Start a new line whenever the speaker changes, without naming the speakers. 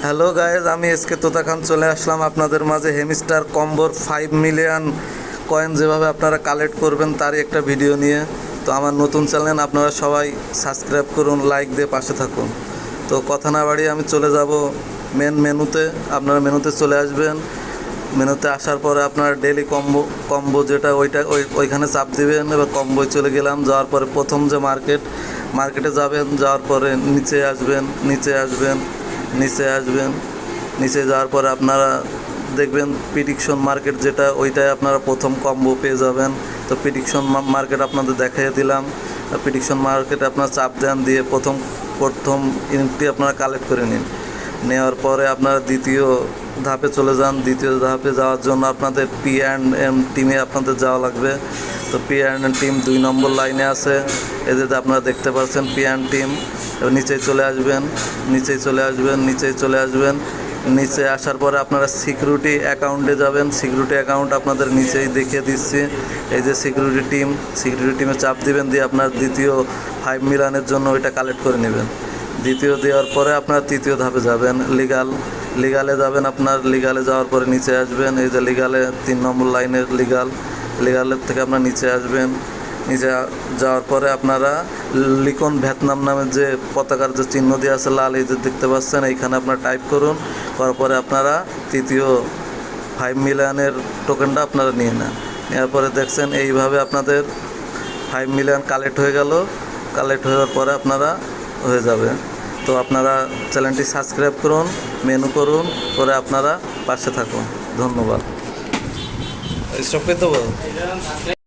Hello guys, আমি SK তোতা খান চলে আসলাম আপনাদের মাঝে হেমিস্টার কম্বোর 5 মিলিয়ন কয়েন যেভাবে আপনারা কালেক্ট করবেন তারই একটা ভিডিও নিয়ে। তো আমার নতুন চ্যানেল, আপনারা সবাই সাবস্ক্রাইব করুন, লাইক দিয়ে পাশে থাকুন। তো কথা না বাড়িয়ে আমি চলে যাব মেনুতে। আপনারা মেনুতে চলে আসবেন। মেনুতে আসার পরে আপনার ডেলি কম্বো যেটা ওইখানে চাপ দিবেন। এবার কম্বোয় চলে গেলাম। যাওয়ার পরে প্রথম যে মার্কেটে যাবেন, যাওয়ার পরে নিচে আসবেন। নিচে যাওয়ার পরে আপনারা দেখবেন প্রিডিকশন মার্কেট যেটা, ওইটাই আপনারা প্রথম কম্বো পেয়ে যাবেন। তো প্রিডিকশন মার্কেট আপনাদের দেখিয়ে দিলাম। প্রিডিকশন মার্কেটে আপনারা চাপ দেন, দিয়ে প্রথম ইউনিটটি আপনারা কালেক্ট করে নিন। নেওয়ার পরে আপনারা দ্বিতীয় ধাপে চলে যান। দ্বিতীয় ধাপে যাওয়ার জন্য আপনাদের P&M টিমে আপনাদের যাওয়া লাগবে। তো P&M টিম 2 নম্বর লাইনে আছে। এদের আপনারা দেখতে পাচ্ছেন P&M টিম। নিচেই চলে আসবেন। নিচে আসার পরে আপনারা সিকিউরিটি অ্যাকাউন্টে যাবেন। সিকিউরিটি অ্যাকাউন্ট আপনাদের নিচেই দেখিয়ে দিচ্ছি। এই যে সিকিউরিটি টিমে চাপ দিবেন, দিয়ে আপনার দ্বিতীয় 5 মিলিয়নের জন্য ওইটা কালেক্ট করে নেবেন। দ্বিতীয় দেওয়ার পরে আপনার তৃতীয় ধাপে যাবেন, লিগালে যাবেন। আপনার লিগালে যাওয়ার পরে নিচে আসবেন। এই যে লিগালে 3 নম্বর লাইনের লিগালের থেকে আপনার নিচে আসবেন। নিচে যাওয়ার পরে আপনারা লিকন ভিয়েতনাম নামের যে পতাকার যে চিহ্ন দিয়ে আছে লাল, এই যে দেখতে পাচ্ছেন, এইখানে আপনারা টাইপ করার পরে আপনারা তৃতীয় 5 মিলিয়নের টোকেনটা আপনারা নিয়ে নেন। নেওয়ার পরে দেখছেন এইভাবে আপনাদের 5 মিলিয়ন কালেক্ট হয়ে গেল। কালেক্ট হওয়ার পরে আপনারা হয়ে যাবে। তো আপনারা চ্যানেলটি সাবস্ক্রাইব করুন, মেনু করুন, করে আপনারা পাশে থাকুন। ধন্যবাদ। স্টপ করে দেবো।